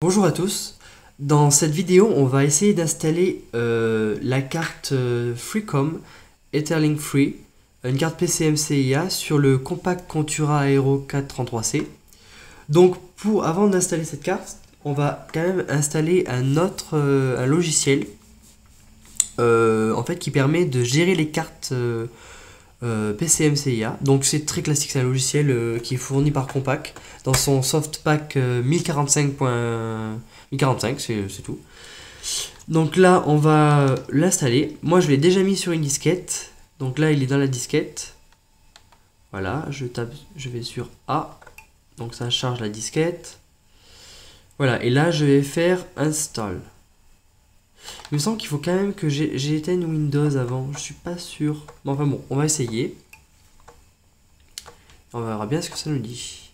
Bonjour à tous, dans cette vidéo on va essayer d'installer la carte Freecom Etherlink Free, une carte PCMCIA sur le Compact Contura Aero 433C. Donc avant d'installer cette carte, on va quand même installer un logiciel en fait qui permet de gérer les cartes PCMCIA. Donc c'est très classique, c'est un logiciel qui est fourni par Compaq dans son softpack 1045. C'est tout. Donc là on va l'installer. Moi je l'ai déjà mis sur une disquette. Donc là il est dans la disquette. Voilà, je vais sur A. Donc ça charge la disquette. Voilà, et là je vais faire install. Il me semble qu'il faut quand même que j'éteigne Windows avant, je suis pas sûr. Mais enfin bon, on va essayer. On verra bien ce que ça nous dit.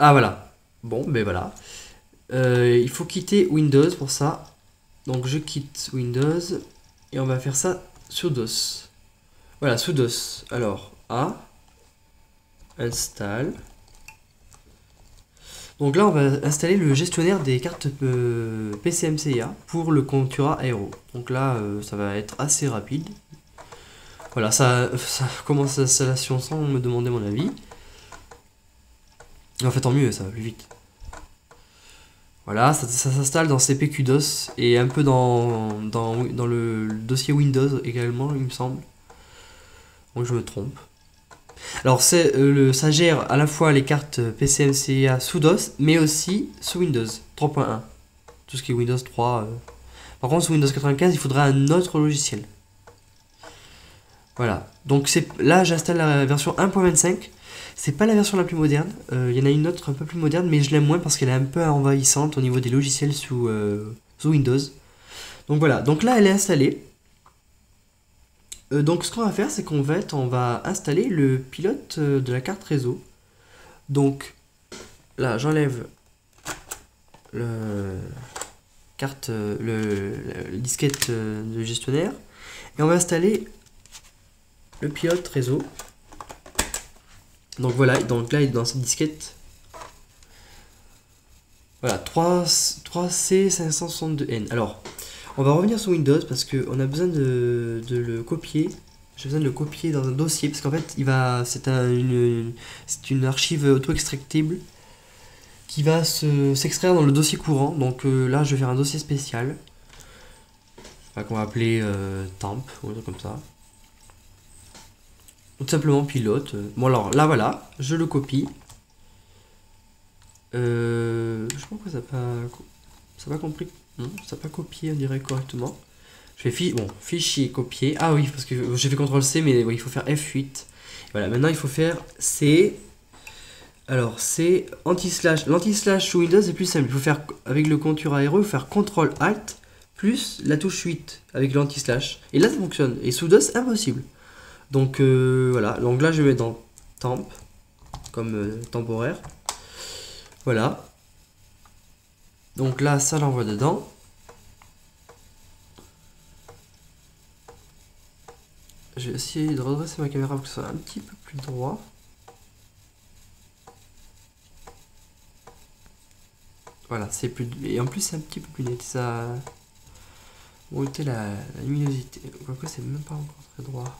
Ah voilà. Bon, ben voilà. Il faut quitter Windows pour ça. Donc je quitte Windows et on va faire ça sudos. Voilà, sudos. Alors, A, install. Donc là, on va installer le gestionnaire des cartes PCMCIA pour le Contura Aero. Donc là, ça va être assez rapide. Voilà, ça commence l'installation sans me demander mon avis. En fait, tant mieux, ça va plus vite. Voilà, ça s'installe dans CPQDOS et un peu dans le dossier Windows également, il me semble. Donc je me trompe. Alors ça gère à la fois les cartes PCMCIA sous DOS, mais aussi sous Windows 3.1. Tout ce qui est Windows 3. Par contre, sous Windows 95, il faudra un autre logiciel. Voilà. Donc là, j'installe la version 1.25. C'est pas la version la plus moderne. Il y en a une autre un peu plus moderne, mais je l'aime moins parce qu'elle est un peu envahissante au niveau des logiciels sous Windows. Donc voilà. Donc là, elle est installée. Donc ce qu'on va faire, c'est qu'on va installer le pilote de la carte réseau. Donc là, j'enlève le disquette de gestionnaire et on va installer le pilote réseau. Donc voilà, donc là il est dans cette disquette. Voilà, 3C562N. Alors, on va revenir sur Windows parce qu'on a besoin de le copier. J'ai besoin de le copier dans un dossier parce qu'en fait, c'est une archive auto-extractible qui va s'extraire dans le dossier courant. Donc là, je vais faire un dossier spécial qu'on va appeler temp ou un truc comme ça. Tout simplement pilote. Bon alors là voilà, je le copie. Je sais pas pourquoi ça pas compris. Non, ça n'a pas copié on dirait correctement. Je fais fichier copier. Ah oui, parce que j'ai fait CTRL-C, mais il faut faire F8. Voilà, maintenant il faut faire C. Alors C anti-slash. L'anti-slash sous Windows c'est plus simple. Il faut faire avec le Contura Aero, il faut faire CTRL-ALT plus la touche 8 avec l'anti-slash. Et là ça fonctionne. Et sous DOS, impossible. Donc voilà, donc là je vais mettre dans temp comme temporaire. Voilà. Donc là ça l'envoie dedans. Je vais essayer de redresser ma caméra pour que ce soit un petit peu plus droit. Voilà, c'est plus. Et en plus c'est un petit peu plus net. Ça a monté la luminosité. Quoique c'est même pas encore très droit.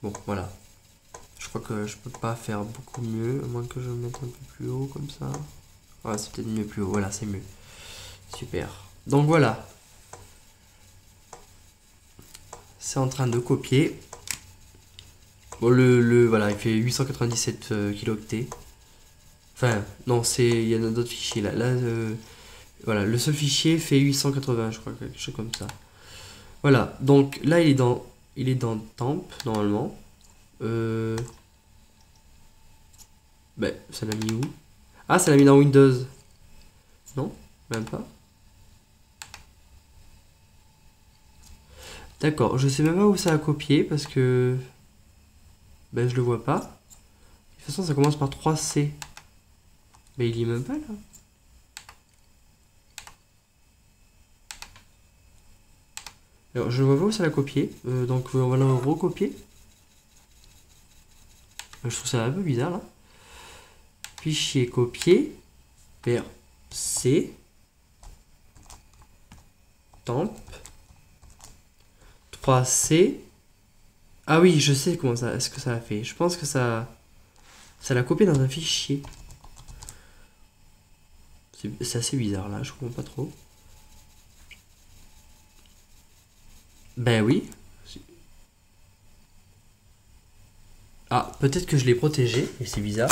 Bon, voilà. Je crois que je peux pas faire beaucoup mieux, à moins que je me mette un peu plus haut comme ça. Ouais, c'est peut-être mieux plus haut. Voilà, c'est mieux. Super. Donc voilà. C'est en train de copier. Bon, voilà, il fait 897 kilooctets. Enfin, non, il y en a d'autres fichiers là. Là, voilà, le seul fichier fait 880, je crois, quelque chose comme ça. Voilà, donc là, il est dans temp, normalement. Ben, ça l'a mis où? Ah, ça l'a mis dans Windows. Non, même pas. D'accord, je sais même pas où ça a copié parce que ben je le vois pas. De toute façon, ça commence par 3C. Ben il y est même pas là. Alors je ne vois pas où ça l'a copié, donc on va le recopier. Je trouve ça un peu bizarre là. Fichier copier vers C temp 3C. Ah oui, je sais comment ça, ce que ça a fait. Je pense que ça l'a copié dans un fichier. C'est assez bizarre là, je comprends pas trop. Ben oui. Ah, peut-être que je l'ai protégé, et c'est bizarre.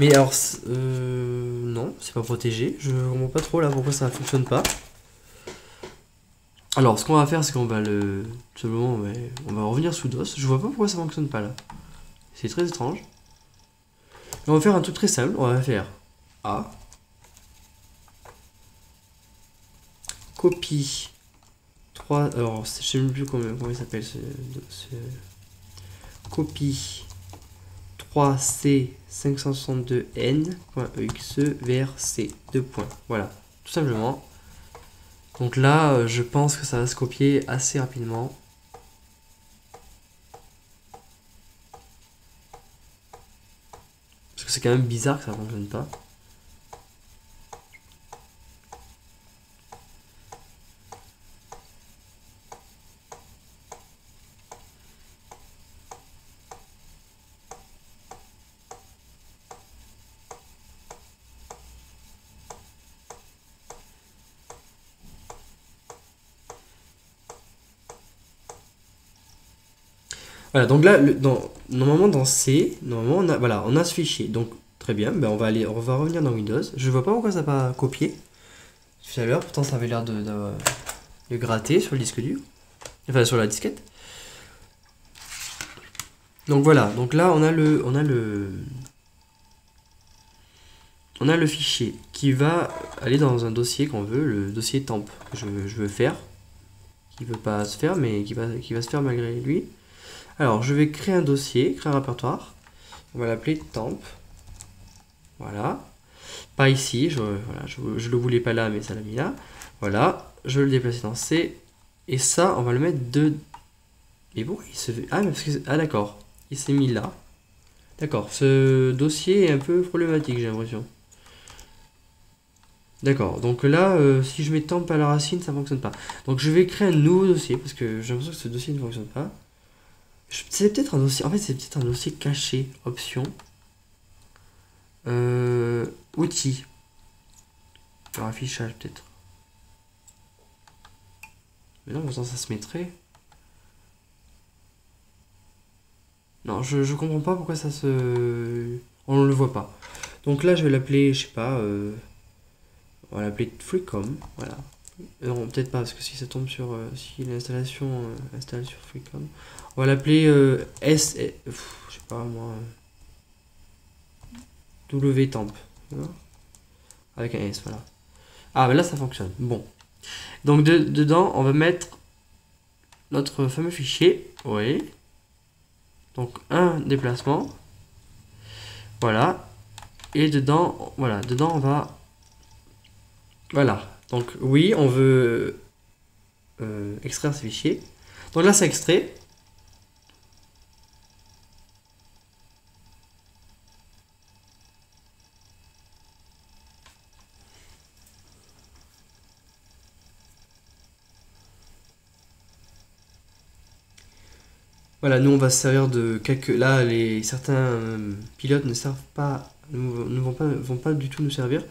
Mais alors, non, c'est pas protégé. Je comprends pas trop là pourquoi ça fonctionne pas. Alors, ce qu'on va faire, c'est qu'on va le... Tout simplement, on va revenir sous DOS. Je vois pas pourquoi ça fonctionne pas là. C'est très étrange. Et on va faire un truc très simple. On va faire A. Copie 3. Alors, je sais même plus comment il s'appelle copie 3C 562N.exe vers C. 2 points. Voilà, tout simplement. Donc là, je pense que ça va se copier assez rapidement. Parce que c'est quand même bizarre que ça ne fonctionne pas. Voilà, donc là, normalement dans C, normalement on a ce fichier. Donc très bien, ben on va revenir dans Windows. Je vois pas pourquoi ça n'a pas copié tout à l'heure, pourtant ça avait l'air de gratter sur le disque dur. Enfin sur la disquette. Donc voilà, donc là on a le fichier qui va aller dans un dossier qu'on veut, le dossier temp que je veux faire, qui veut pas se faire mais qui va se faire malgré lui. Alors je vais créer un dossier, créer un répertoire, on va l'appeler temp, voilà, pas ici, je le voulais pas là mais ça l'a mis là, voilà, je vais le déplacer dans C, et ça on va le mettre de... Et bon, il se fait... Ah, mais parce que... Ah d'accord, il s'est mis là, d'accord, ce dossier est un peu problématique j'ai l'impression. D'accord, donc là, si je mets temp à la racine, ça fonctionne pas. Donc je vais créer un nouveau dossier, parce que j'ai l'impression que ce dossier ne fonctionne pas. C'est peut-être un dossier, en fait c'est peut-être un dossier caché, option. Outils. Alors affichage peut-être. Mais non, pourtant ça se mettrait. Non, je comprends pas pourquoi ça se... On ne le voit pas. Donc là je vais l'appeler, je sais pas, on va l'appeler Freecom, voilà. Non, peut-être pas, parce que si ça tombe sur... si l'installation installe sur Freecom... On va l'appeler S... je sais pas moi... WTemp. Avec un S, voilà. Ah, mais là ça fonctionne. Bon. Donc dedans, on va mettre notre fameux fichier. Oui. Donc un déplacement. Voilà. Et dedans, voilà. Dedans, on va... Voilà. Donc oui, on veut extraire ce fichier. Donc là, c'est extrait. Voilà, nous on va se servir de quelques... Là, certains pilotes ne servent pas, vont pas du tout nous servir.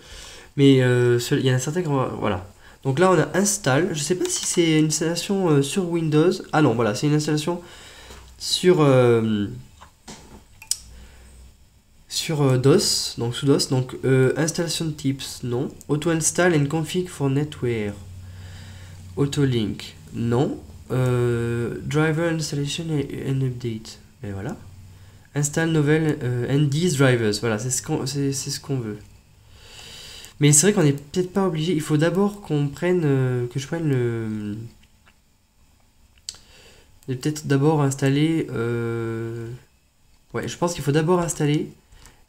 Mais il y en a certains qui vont... Voilà. Donc là, on a install. Je sais pas si c'est une installation sur Windows. Ah non, voilà, c'est une installation sur... sur DOS, donc sous DOS. Donc installation tips, non. Auto install and config for NetWare. Autolink, non. Driver installation and update. Et voilà. Install novel and these drivers. Voilà, c'est ce qu'on veut. Mais c'est vrai qu'on n'est peut-être pas obligé. Il faut d'abord qu'on prenne, que je prenne le. Peut-être d'abord installer. Ouais, je pense qu'il faut d'abord installer.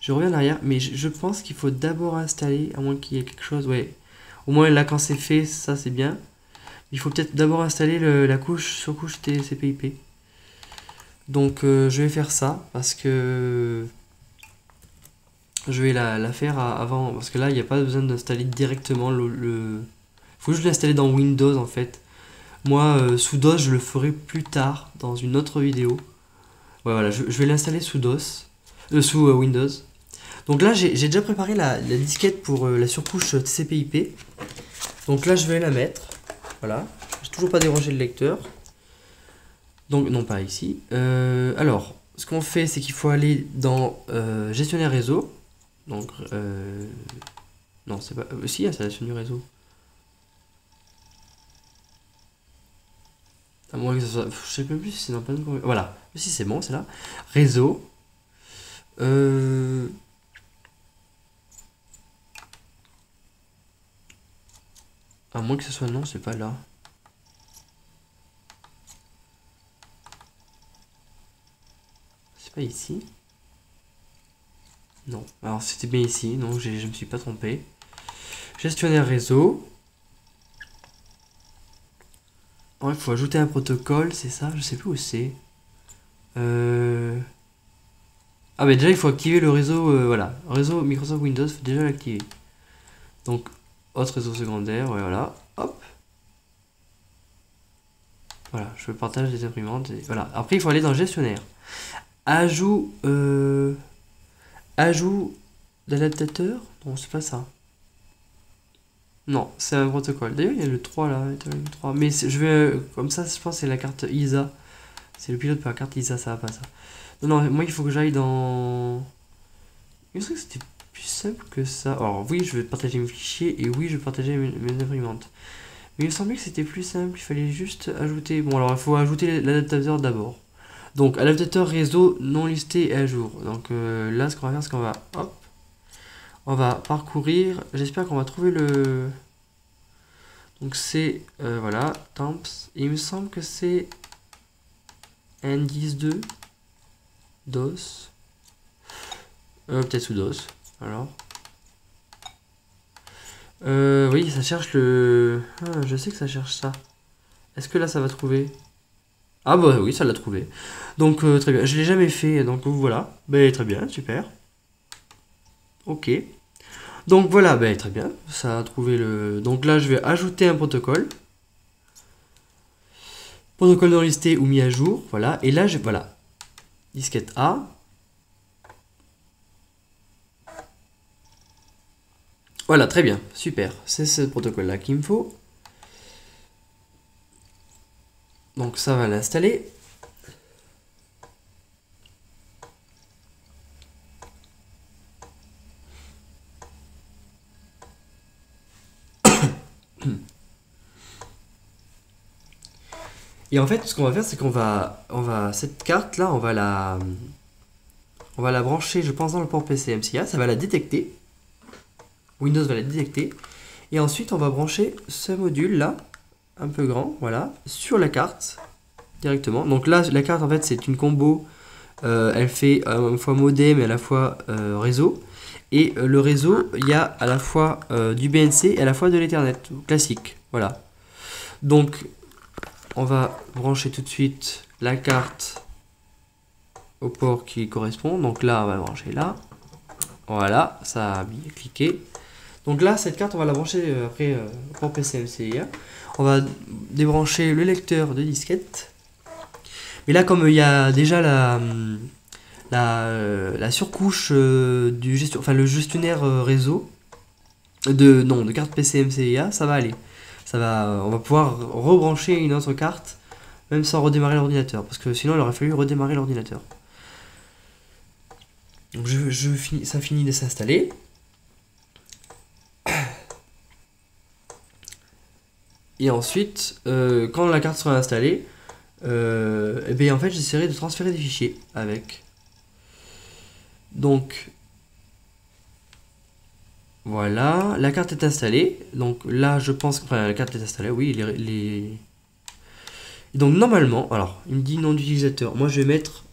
Je reviens en arrière, mais je pense qu'il faut d'abord installer, à moins qu'il y ait quelque chose. Ouais. Au moins là, quand c'est fait, ça c'est bien. Il faut peut-être d'abord installer la couche sur couche TCP/IP. Donc je vais faire ça parce que je vais la faire avant, parce que là il n'y a pas besoin d'installer directement faut juste l'installer dans Windows en fait. Moi sous DOS je le ferai plus tard dans une autre vidéo. Ouais, voilà, je vais l'installer sous DOS, sous Windows. Donc là j'ai déjà préparé la disquette pour la surcouche TCP/IP. Donc là je vais la mettre. Voilà, j'ai toujours pas débranché le lecteur. Donc non, pas ici. Alors ce qu'on fait, c'est qu'il faut aller dans gestionnaire réseau. Donc non, c'est pas si, installation du réseau. À moins que ce soit, je sais même plus si c'est dans plein de... Voilà, si c'est bon, c'est là. Réseau. À moins que ce soit non, c'est pas là. C'est pas ici. Non, alors c'était bien ici, donc je me suis pas trompé. Gestionnaire réseau. Il faut ajouter un protocole, c'est ça? Je sais plus où c'est. Ah mais déjà il faut activer le réseau, voilà. Réseau Microsoft Windows, faut déjà l'activer. Donc, autre réseau secondaire, ouais, voilà. Hop. Voilà, je partage des imprimantes. Et voilà. Après il faut aller dans gestionnaire. Ajout... Ajout d'adaptateur? Non, c'est pas ça. Non, c'est un protocole. D'ailleurs, il y a le 3 là. Le 3. Mais je vais. Comme ça, je pense que c'est la carte ISA. C'est le pilote par la carte ISA, ça va pas ça. Non, non, moi il faut que j'aille dans. Je pense que c'était plus simple que ça. Alors, oui, je vais partager mes fichiers et oui, je vais partager mes imprimantes. Mais il me semblait que c'était plus simple. Il fallait juste ajouter. Bon, alors il faut ajouter l'adaptateur d'abord. Donc, adaptateur réseau non listé et à jour. Donc là, ce qu'on va faire, c'est qu'on va. Hop. On va parcourir. J'espère qu'on va trouver le. Donc c'est voilà, temps. Il me semble que c'est N102 DOS. Peut-être sous DOS. Alors. Oui, ça cherche le. Ah, je sais que ça cherche ça. Est-ce que là ça va trouver? Ah bah oui, ça l'a trouvé. Donc très bien. Je l'ai jamais fait, donc voilà. Ben très bien, super. Ok. Donc voilà, ben très bien. Ça a trouvé le. Donc là, je vais ajouter un protocole. Protocole non listé ou mis à jour, voilà. Et là, voilà. Disquette A. Voilà, très bien, super. C'est ce protocole-là qu'il me faut. Donc ça va l'installer. Et en fait, ce qu'on va faire, c'est qu'on va, cette carte-là, on va la brancher, je pense, dans le port PCMCIA. Ça va la détecter. Windows va la détecter. Et ensuite, on va brancher ce module-là, un peu grand, voilà, sur la carte, directement. Donc là, la carte, en fait, c'est une combo. Elle fait à la fois modem et à la fois réseau. Et le réseau, il y a à la fois du BNC et à la fois de l'Ethernet, classique, voilà. Donc, on va brancher tout de suite la carte au port qui correspond. Donc là, on va brancher là. Voilà, ça a bien cliqué. Donc là, cette carte, on va la brancher après au port PCMCIA. On va débrancher le lecteur de disquette. Mais là, comme il y a déjà la surcouche enfin le gestionnaire réseau de carte PCMCIA, ça va aller. On va pouvoir rebrancher une autre carte, même sans redémarrer l'ordinateur, parce que sinon il aurait fallu redémarrer l'ordinateur. Donc ça finit de s'installer. Et ensuite, quand la carte sera installée, et bien en fait j'essaierai de transférer des fichiers avec. Donc voilà, la carte est installée. Donc là je pense que la carte est installée, oui, donc normalement, alors il me dit nom d'utilisateur. Moi je vais mettre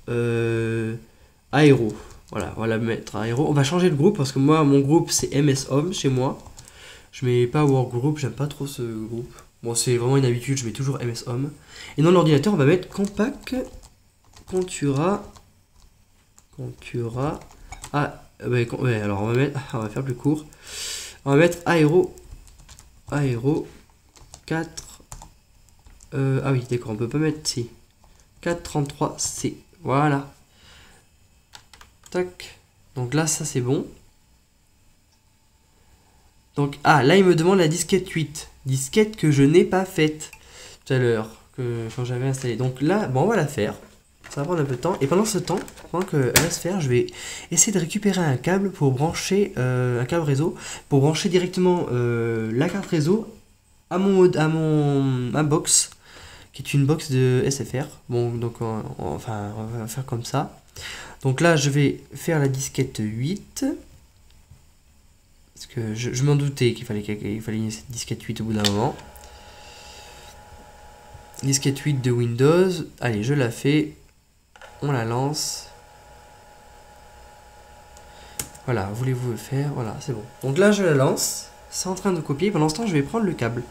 Aero. Voilà, on va la mettre Aero. On va changer de groupe parce que moi mon groupe c'est MS Home chez moi. Je mets pas Workgroup, j'aime pas trop ce groupe. Bon, c'est vraiment une habitude, je mets toujours MS Home. Et dans l'ordinateur, on va mettre Compact Contura. Ah, ouais, alors on va faire plus court. On va mettre aéro 4. Ah oui, d'accord, on peut pas mettre C. 433C. Voilà. Tac. Donc là, ça c'est bon. Donc, ah, là, il me demande la disquette 8. Disquette que je n'ai pas faite tout à l'heure, quand j'avais installé. Donc là, bon, on va la faire. Ça va prendre un peu de temps. Et pendant ce temps, pendant qu'elle va se faire, je vais essayer de récupérer un câble pour brancher, un câble réseau, pour brancher directement la carte réseau à ma box, qui est une box de SFR. Bon, donc, on va faire comme ça. Donc là, je vais faire la disquette 8. Parce que je m'en doutais qu'il fallait cette disquette 8 au bout d'un moment. Disquette 8 de Windows. Allez, je la fais. On la lance. Voilà, voulez-vous le faire? Voilà, c'est bon. Donc là, je la lance. C'est en train de copier. Pendant ce temps, je vais prendre le câble.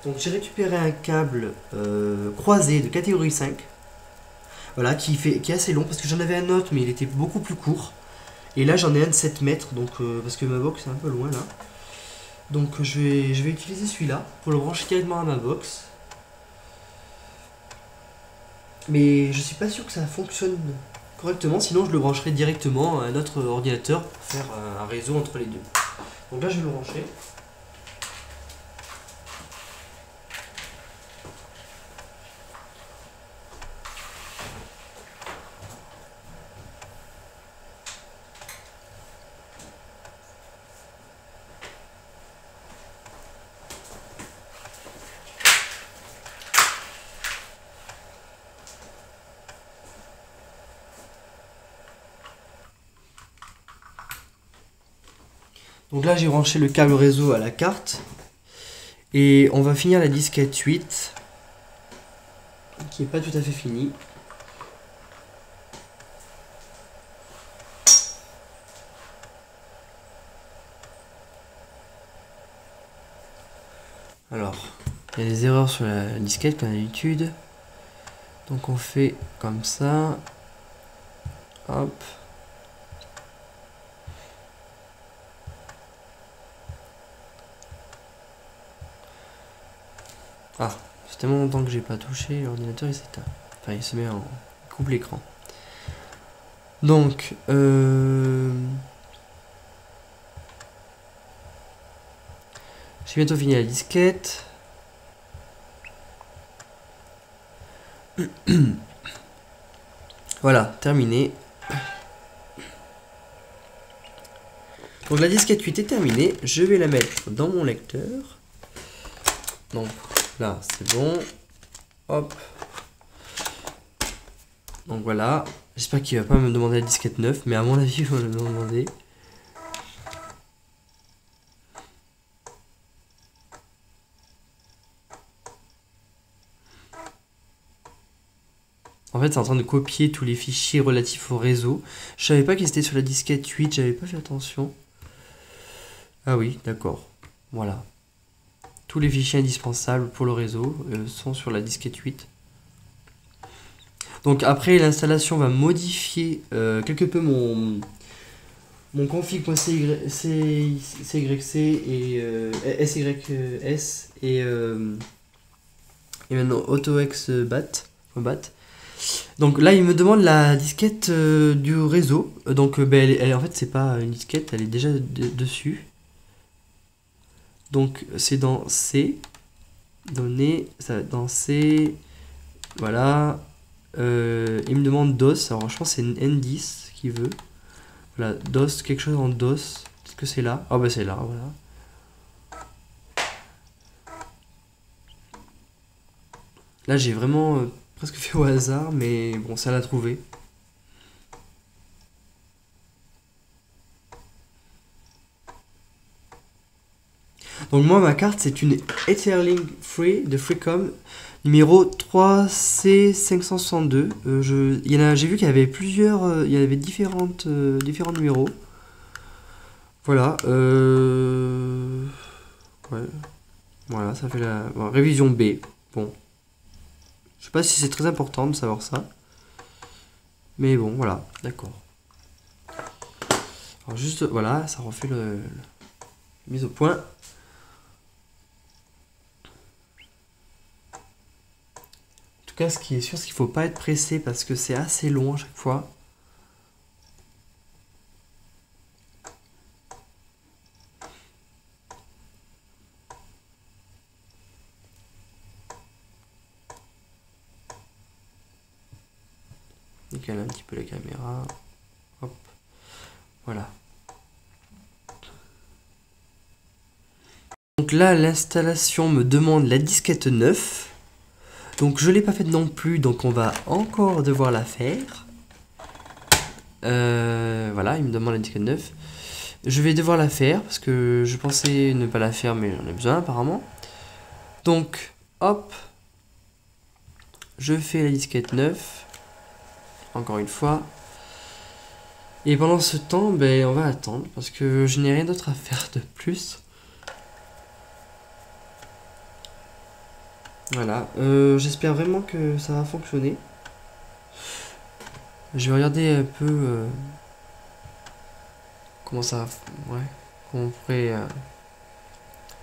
Donc j'ai récupéré un câble croisé de catégorie 5. Voilà, qui est assez long parce que j'en avais un autre mais il était beaucoup plus court. Et là j'en ai un de 7 mètres donc, parce que ma box est un peu loin là. Donc je vais utiliser celui-là pour le brancher directement à ma box. Mais je suis pas sûr que ça fonctionne correctement, sinon je le brancherai directement à un autre ordinateur pour faire un réseau entre les deux. Donc là je vais le brancher. Donc là j'ai branché le câble réseau à la carte. Et on va finir la disquette 8. Qui n'est pas tout à fait finie. Alors, il y a des erreurs sur la disquette comme d'habitude. Donc on fait comme ça. Hop. Ah, c'est tellement longtemps que j'ai pas touché, l'ordinateur il s'éteint. Enfin, il se met en coupe l'écran. Donc, j'ai bientôt fini la disquette. Voilà, terminé. Donc la disquette 8 est terminée. Je vais la mettre dans mon lecteur. Donc là, c'est bon. Hop. Donc voilà. J'espère qu'il va pas me demander la disquette 9, mais à mon avis, il va me demander. En fait, c'est en train de copier tous les fichiers relatifs au réseau. Je savais pas qu'ils étaient sur la disquette 8, j'avais pas fait attention. Ah oui, d'accord. Voilà. Tous les fichiers indispensables pour le réseau sont sur la disquette 8. Donc après, l'installation va modifier quelque peu mon config.cyc et sys et maintenant autoexbat. Donc là, il me demande la disquette du réseau. Donc en fait, c'est pas une disquette, elle est déjà dessus. Donc c'est dans C, données, ça dans C, voilà. Il me demande DOS, alors je pense que c'est N10 qui veut. Voilà, DOS, quelque chose en DOS. Est-ce que c'est là? Ah bah c'est là, voilà. Là, j'ai vraiment presque fait au hasard, mais bon, ça l'a trouvé. Donc moi, ma carte, c'est une Etherlink Free de Freecom, numéro 3C562. J'ai vu qu'il y avait plusieurs, il y avait différents numéros. Voilà. Ouais. Voilà, ça fait la révision B. Bon. Je sais pas si c'est très important de savoir ça. Mais bon, voilà, d'accord. Alors juste, voilà, ça refait le mise au point. En tout cas, ce qui est sûr, c'est qu'il faut pas être pressé parce que c'est assez long à chaque fois. Décale un petit peu la caméra. Hop. Voilà. Donc là, l'installation me demande la disquette 9. Donc je l'ai pas faite non plus, donc on va encore devoir la faire. Voilà, il me demande la disquette 9. Je vais devoir la faire parce que je pensais ne pas la faire, mais j'en ai besoin apparemment. Donc, hop. Je fais la disquette 9. Encore une fois. Et pendant ce temps, ben, on va attendre parce que je n'ai rien d'autre à faire de plus. Voilà, j'espère vraiment que ça va fonctionner. Je vais regarder un peu comment ça, ouais, comment on pourrait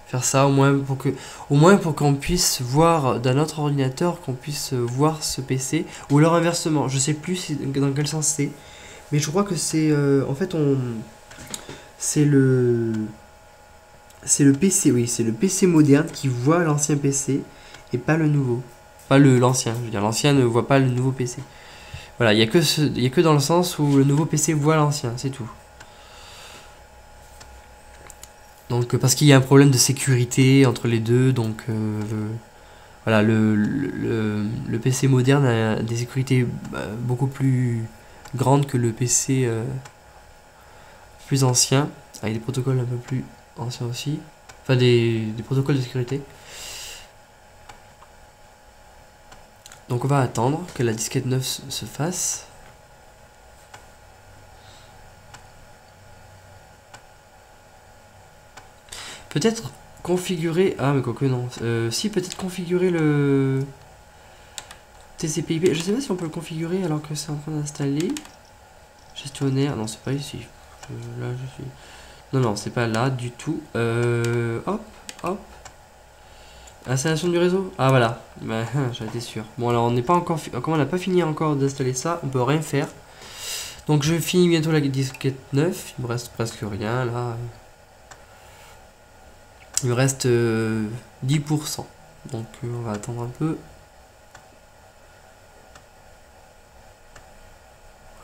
faire ça au moins pour qu'on puisse voir d'un autre ordinateur, qu'on puisse voir ce PC ou alors inversement. Je sais plus dans quel sens c'est, mais je crois que c'est en fait c'est le PC, oui, c'est le PC moderne qui voit l'ancien PC et pas le nouveau. Pas l'ancien, je veux dire, l'ancien ne voit pas le nouveau PC. Voilà, il y a que dans le sens où le nouveau PC voit l'ancien, c'est tout. Donc, parce qu'il y a un problème de sécurité entre les deux, donc voilà, le PC moderne a des sécurités beaucoup plus grandes que le PC plus ancien, avec des protocoles un peu plus anciens aussi. Enfin, des protocoles de sécurité. Donc on va attendre que la disquette 9 se fasse. Peut-être configurer... Ah mais quoique non. Si, peut-être configurer le TCP/IP. Je sais pas si on peut le configurer alors que c'est en train d'installer. Gestionnaire. Non, c'est pas ici. Là, je suis... Non, non, c'est pas là du tout. Hop, hop. Installation du réseau. Ah voilà. Bah, j'en étais sûr. Bon alors on n'est pas encore... Comme on n'a pas fini encore d'installer ça, on peut rien faire. Donc je finis bientôt la disquette 9. Il me reste presque rien là. Il me reste 10%. Donc on va attendre un peu.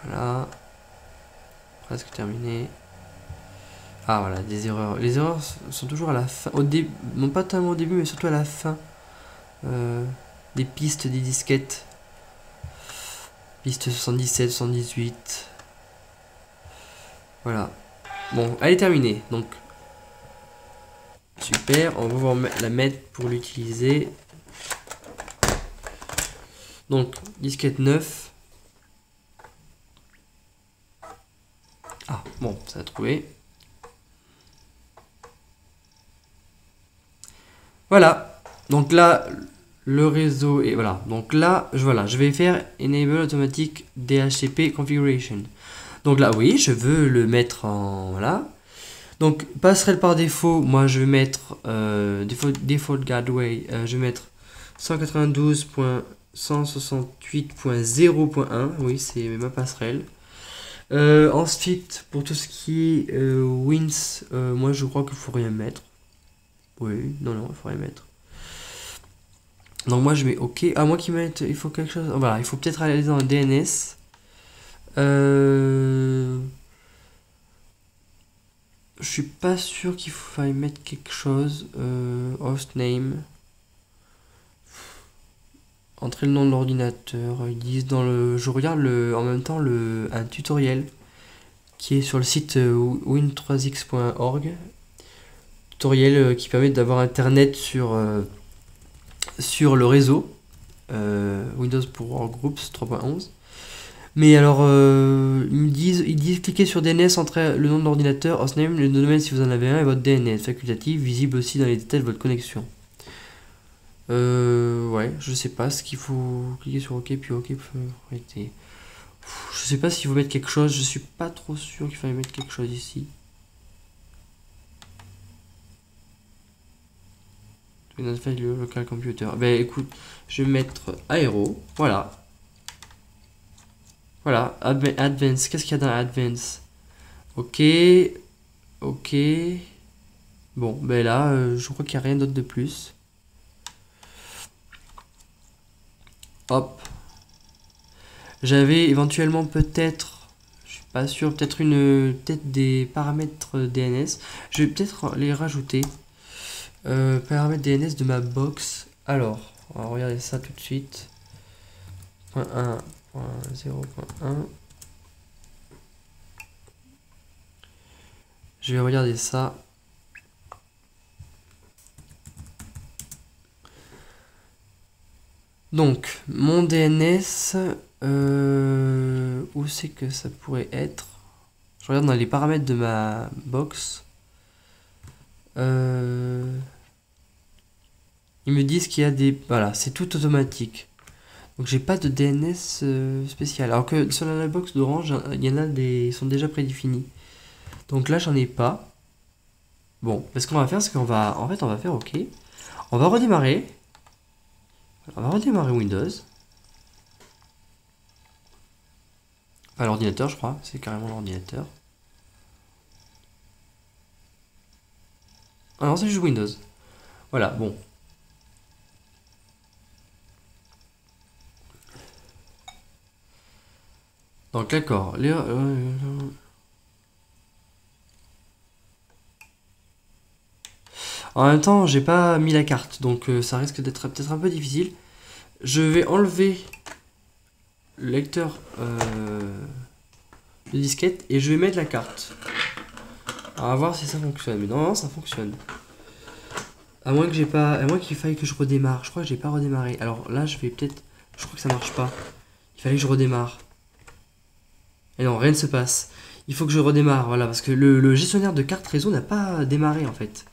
Voilà. Presque terminé. Ah voilà, des erreurs. Les erreurs sont toujours à la fin. Au début, non pas tellement au début, mais surtout à la fin. Des pistes des disquettes. Piste 77, 78. Voilà. Bon, elle est terminée. Donc, super. On va pouvoir la mettre pour l'utiliser. Donc, disquette 9. Ah, bon, ça a trouvé. Voilà. Donc là, le réseau est... Voilà. Donc là, je vais faire Enable Automatic DHCP Configuration. Donc là, oui, je veux le mettre en... Voilà. Donc, passerelle par défaut, moi je vais mettre... default gateway, je vais mettre 192.168.0.1. Oui, c'est ma passerelle. Ensuite, pour tout ce qui est Wins, moi je crois qu'il faut rien mettre. Oui, non, non, il faut rien mettre. Donc moi je mets OK. À moi qui mette, il faut quelque chose. Voilà, il faut peut-être aller dans le DNS. Je suis pas sûr qu'il faille mettre quelque chose. Hostname. entrer le nom de l'ordinateur. Ils disent dans le. Je regarde en même temps un tutoriel qui est sur le site win3x.org. Tutoriel qui permet d'avoir internet sur le réseau Windows pour Workgroups 3.11. Mais alors, ils disent cliquez sur DNS, entrez le nom de l'ordinateur, hostname, le domaine si vous en avez un, et votre DNS facultatif, visible aussi dans les détails de votre connexion. Ouais, je sais pas ce qu'il faut cliquer sur OK, puis OK pour arrêter. Je sais pas s'il faut mettre quelque chose, je suis pas trop sûr qu'il fallait mettre quelque chose ici. Le local computer. Ben écoute, je vais mettre aéro, voilà. Voilà, Advance. Qu'est-ce qu'il y a dans Advance? Ok. Ok. Bon, ben là, je crois qu'il n'y a rien d'autre de plus. Hop. J'avais éventuellement peut-être, je suis pas sûr, peut-être des paramètres DNS. Je vais peut-être les rajouter. Paramètres DNS de ma box. Alors, on va regarder ça tout de suite. Point 1. 0.1. Je vais regarder ça. Donc, mon DNS, où c'est que ça pourrait être? Je regarde dans les paramètres de ma box. Ils me disent qu'il y a des... Voilà, c'est tout automatique. Donc j'ai pas de DNS spécial. Alors que sur la box d'Orange, il y en a ils sont déjà prédéfinis. Donc là, j'en ai pas. Bon, ce qu'on va faire, c'est qu'on va... En fait, on va faire OK. On va redémarrer. On va redémarrer Windows. Enfin, l'ordinateur, je crois. C'est carrément l'ordinateur. Ah non, c'est juste Windows. Voilà, bon. Donc d'accord. En même temps, j'ai pas mis la carte, donc ça risque d'être peut-être un peu difficile. Je vais enlever le lecteur de disquette et je vais mettre la carte. On va voir si ça fonctionne. Mais non, ça fonctionne. À moins qu'il faille que je redémarre. Je crois que j'ai pas redémarré. Alors là, je vais peut-être. Je crois que ça marche pas. Il fallait que je redémarre. Et non, rien ne se passe. Il faut que je redémarre, voilà, parce que le gestionnaire de carte réseau n'a pas démarré en fait.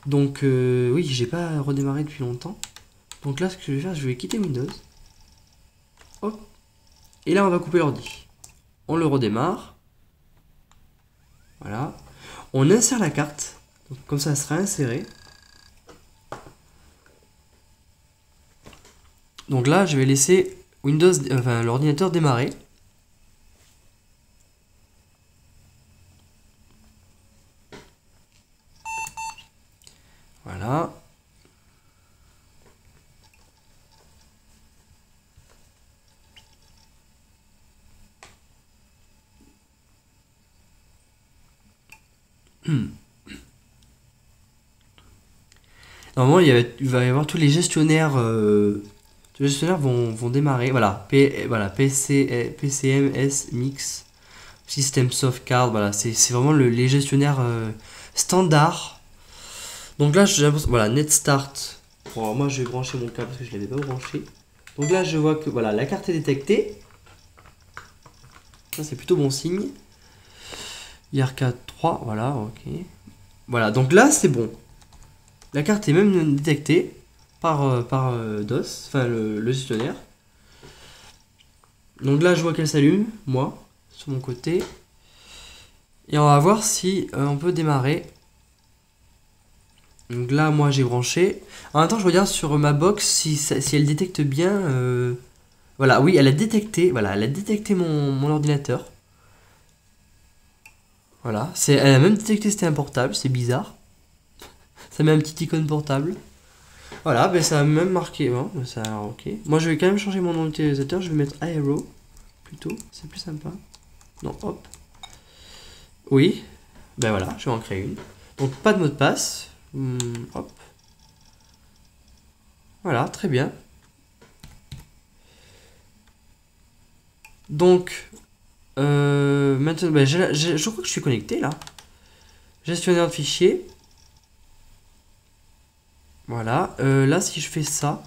Donc oui, j'ai pas redémarré depuis longtemps. Donc là, ce que je vais faire, je vais quitter Windows. Hop. Et là, on va couper l'ordi. On le redémarre. Voilà. On insère la carte. Donc, comme ça, elle sera insérée. Donc là, je vais laisser Windows, enfin l'ordinateur démarrer. Voilà. Normalement, il va y avoir tous les gestionnaires. Tous les gestionnaires vont démarrer. Voilà. PCMS Mix. System Soft Card. Voilà. C'est vraiment les gestionnaires standards. Donc là, j'ai l'impression. Voilà. Net Start. Bon, moi, je vais brancher mon câble parce que je ne l'avais pas branché. Donc là, je vois que voilà, la carte est détectée. Ça, c'est plutôt bon signe. IRK 3. Voilà. Ok. Voilà. Donc là, c'est bon. La carte est même détectée par DOS, enfin le gestionnaire. Donc là, je vois qu'elle s'allume, moi, sur mon côté. Et on va voir si on peut démarrer. Donc là, moi, j'ai branché. En même temps, je regarde sur ma box si elle détecte bien. Voilà, oui, elle a détecté. Voilà, elle a détecté mon ordinateur. Voilà, elle a même détecté que c'était un portable, c'est bizarre. Ça met un petit icône portable. Voilà, ben ça a même marqué. Bon, ça, ok. Moi, je vais quand même changer mon nom d'utilisateur. Je vais mettre Aero plutôt. C'est plus sympa. Non, hop. Oui. Ben voilà, je vais en créer une. Donc, pas de mot de passe. Hop. Voilà, très bien. Donc, maintenant, bah, je crois que je suis connecté là. Gestionnaire de fichiers. Voilà. Là, si je fais ça,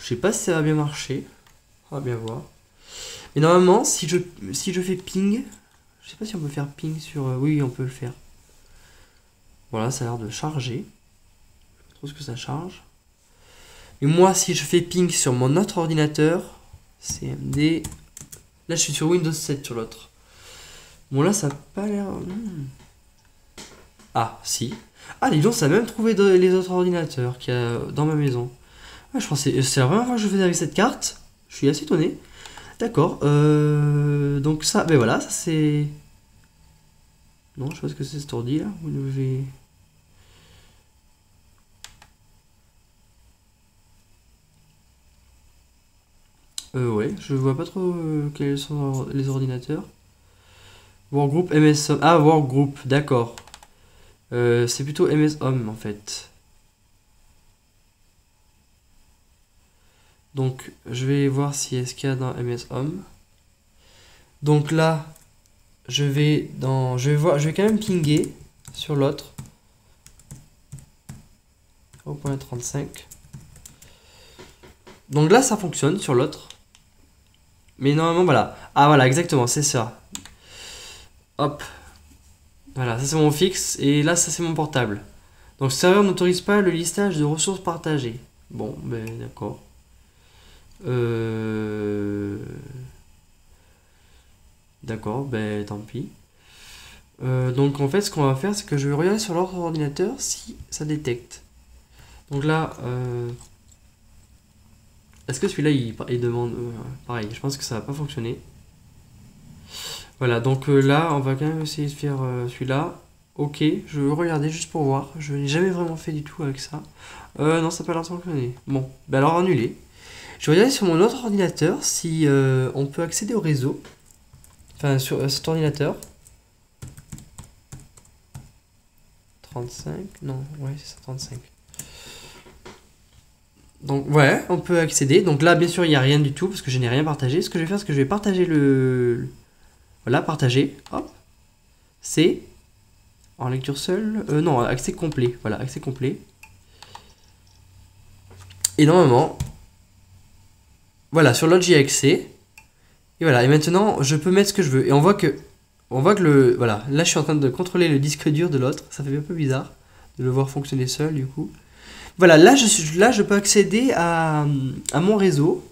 je sais pas si ça va bien marcher. On va bien voir. Mais normalement, si je fais ping, je sais pas si on peut faire ping sur... oui, on peut le faire. Voilà, ça a l'air de charger. Je sais pas trop ce que ça charge. Et moi, si je fais ping sur mon autre ordinateur, CMD... Là, je suis sur Windows 7 sur l'autre. Bon, là, ça n'a pas l'air... Ah, si. Ah, dis donc, ça a même trouvé les autres ordinateurs qu'il y a dans ma maison. Ah, je pensais... C'est la première fois que je faisais avec cette carte. Je suis assez étonné. D'accord. Donc ça... Ben voilà, ça c'est... Non, je sais pas ce que c'est cet ordi, là. Ouais, je vois pas trop quels sont les ordinateurs. Workgroup, MS Home. Ah, Workgroup, d'accord. C'est plutôt MS Home en fait. Donc, je vais voir si est-ce qu'il y a dans MS Home. Donc là, je vais quand même pinguer sur l'autre. 0.35. Donc là, ça fonctionne sur l'autre. Mais normalement, voilà. Ah, voilà, exactement, c'est ça. Hop. Voilà, ça c'est mon fixe. Et là, ça c'est mon portable. Donc, le serveur n'autorise pas le listage de ressources partagées. Bon, ben d'accord. D'accord, ben tant pis. Donc en fait, ce qu'on va faire, c'est que je vais regarder sur leur ordinateur si ça détecte. Donc là, est-ce que celui-là, il demande... pareil, je pense que ça va pas fonctionner. Voilà, donc là, on va quand même essayer de faire celui-là. Ok, je vais regarder juste pour voir. Je n'ai jamais vraiment fait du tout avec ça. Non, ça n'a pas l'air de fonctionner. Bon, ben alors annuler. Je vais regarder sur mon autre ordinateur si on peut accéder au réseau. Enfin, sur cet ordinateur. 35, non, ouais, c'est ça, 35. Donc, ouais, on peut accéder. Donc là, bien sûr, il n'y a rien du tout parce que je n'ai rien partagé. Ce que je vais faire, c'est que je vais partager voilà, partager. Hop. C'est en lecture seule. Non, accès complet. Voilà, accès complet. Et normalement, voilà, sur l'autre, j'y ai accès. Et voilà, et maintenant, je peux mettre ce que je veux. Et on voit que voilà, là, je suis en train de contrôler le disque dur de l'autre. Ça fait un peu bizarre de le voir fonctionner seul, du coup. Voilà, là, je peux accéder à mon réseau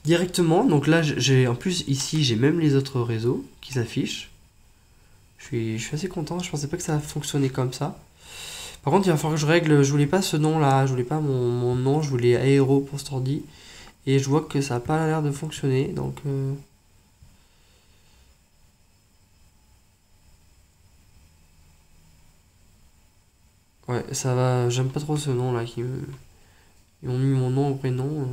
directement. Donc là, en plus, ici, j'ai même les autres réseaux qui s'affichent. Je suis assez content. Je pensais pas que ça fonctionnait comme ça. Par contre, il va falloir que je règle. Je voulais pas ce nom-là. Je voulais pas mon nom. Je voulais Aéro pour cet ordi. Et je vois que ça n'a pas l'air de fonctionner. Donc... ouais, ça va. J'aime pas trop ce nom-là qui me... Ils ont mis mon nom au prénom.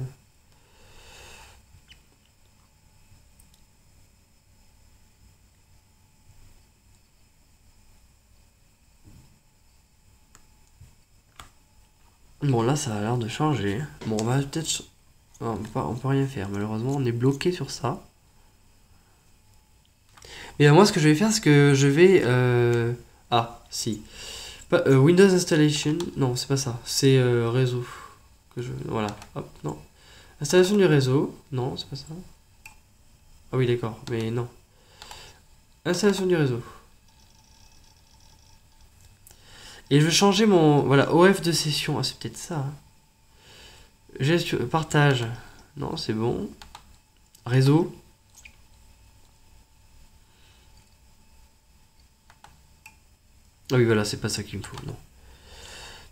Bon, là, ça a l'air de changer. Bon, on va peut-être... non, on peut rien faire. Malheureusement, on est bloqué sur ça. Mais moi, ce que je vais faire, c'est que je vais... ah, si. Windows Installation... Non, c'est pas ça. C'est réseau. Voilà. Hop, non. Installation du réseau. Non, c'est pas ça. Ah oui, d'accord. Mais non. Installation du réseau. Et je vais changer mon... Voilà, OF de session. Ah, c'est peut-être ça. Gestion... Partage. Non, c'est bon. Réseau. Ah oui, voilà, c'est pas ça qu'il me faut. Non.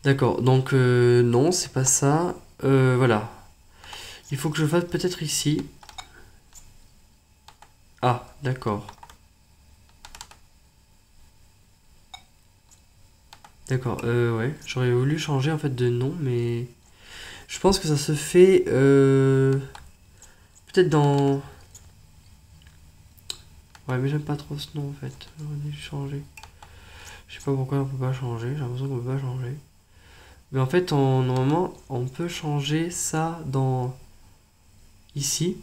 D'accord, donc non, c'est pas ça. Voilà. Il faut que je fasse peut-être ici. Ah, d'accord. D'accord, ouais. J'aurais voulu changer en fait de nom, mais... Je pense que ça se fait... peut-être dans... Ouais, mais j'aime pas trop ce nom en fait. J'aurais dû changer. Je sais pas pourquoi on peut pas changer. J'ai l'impression qu'on peut pas changer. Mais en fait, normalement, on peut changer ça dans... Ici.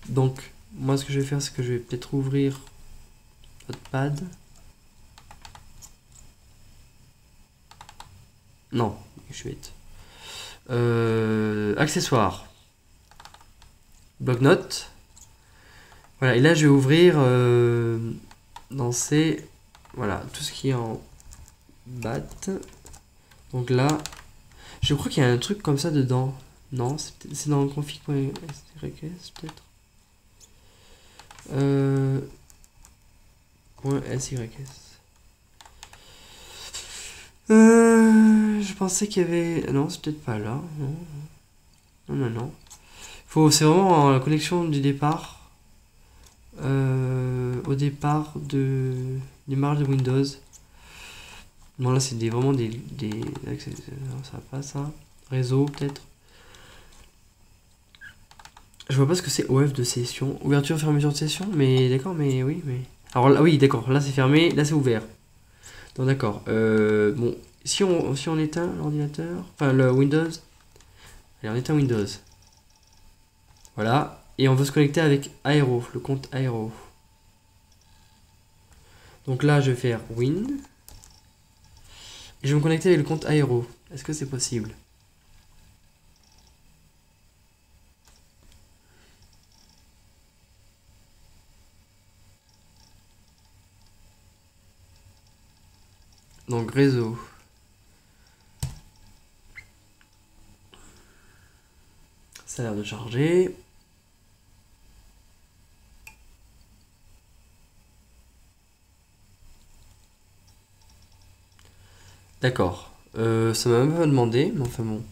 Donc, moi ce que je vais faire, c'est que je vais peut-être ouvrir Notepad. Non, je suis bête. Accessoires. Bloc-notes. Voilà, et là je vais ouvrir dans ces... Voilà, tout ce qui est en bat. Donc là, je crois qu'il y a un truc comme ça dedans. Non, c'est dans le config.styks peut-être. .sys. Je pensais qu'il y avait... Non, c'est peut-être pas là. Non. C'est vraiment la connexion du départ. Au départ du démarrage de Windows. Bon, là, c'est vraiment des... Non, ça va pas, ça. Réseau, peut-être. Je vois pas ce que c'est OF de session. Ouverture, fermeture de session. Mais d'accord, mais oui, mais... Alors là, oui, d'accord. Là, c'est fermé. Là, c'est ouvert. Donc, d'accord. Bon, si on éteint l'ordinateur... Enfin, le Windows... Allez, on éteint Windows. Voilà. Et on veut se connecter avec Aero, le compte Aero. Donc là, je vais faire Win. Et je vais me connecter avec le compte Aero. Est-ce que c'est possible? Donc réseau. Ça a l'air de charger. D'accord. Ça m'a même pas demandé, mais enfin bon.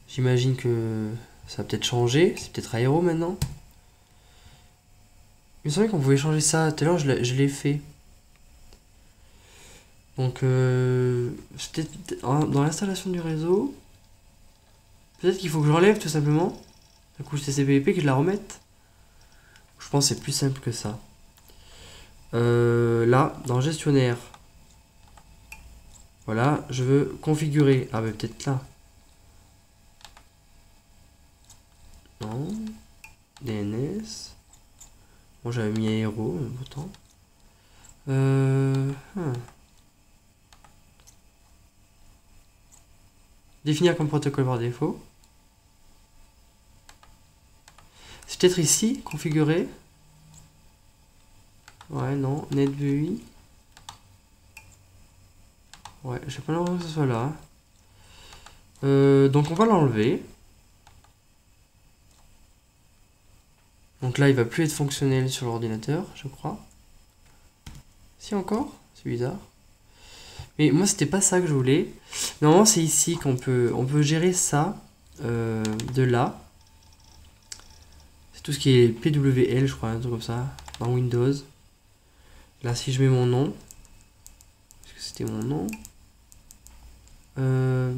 J'imagine que ça va peut-être changer. C'est peut-être Aero maintenant. Il me semblait qu'on pouvait changer ça. Tout à l'heure, je l'ai fait. Donc, c'était dans l'installation du réseau. Peut-être qu'il faut que je relève tout simplement la couche TCP/IP, que je la remette. Je pense que c'est plus simple que ça. Là, dans gestionnaire. Voilà, je veux configurer. Ah, bah peut-être là. Non. DNS. Bon, j'avais mis Aero, pourtant. Définir comme protocole par défaut. C'est peut-être ici, configurer. Ouais, non, NetVUI. Ouais, j'ai pas l'impression que ce soit là. Donc on va l'enlever. Donc là, il va plus être fonctionnel sur l'ordinateur, je crois. Si encore, c'est bizarre. Mais moi, c'était pas ça que je voulais. Normalement, c'est ici on peut gérer ça de là. C'est tout ce qui est PWL, je crois, un truc comme ça, dans Windows. Là, si je mets mon nom, est-ce que c'était mon nom? Je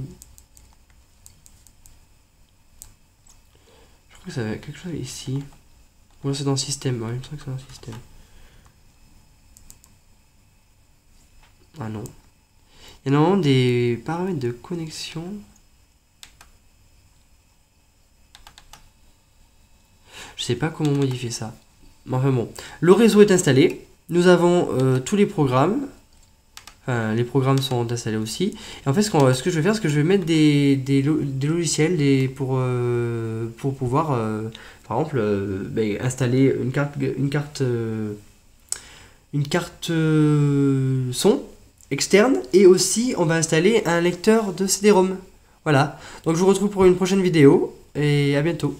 crois que ça avait quelque chose ici. Bon, c'est dans le système, ouais, je crois que c'est dans le système. Ah non. Il y a normalement des paramètres de connexion. Je sais pas comment modifier ça. Enfin bon. Le réseau est installé. Nous avons tous les programmes. Enfin, les programmes sont installés aussi. Et en fait, ce que je vais faire, c'est que je vais mettre des logiciels pour pouvoir, par exemple, installer une carte son externe, et aussi on va installer un lecteur de CD-ROM. Voilà. Donc je vous retrouve pour une prochaine vidéo et à bientôt.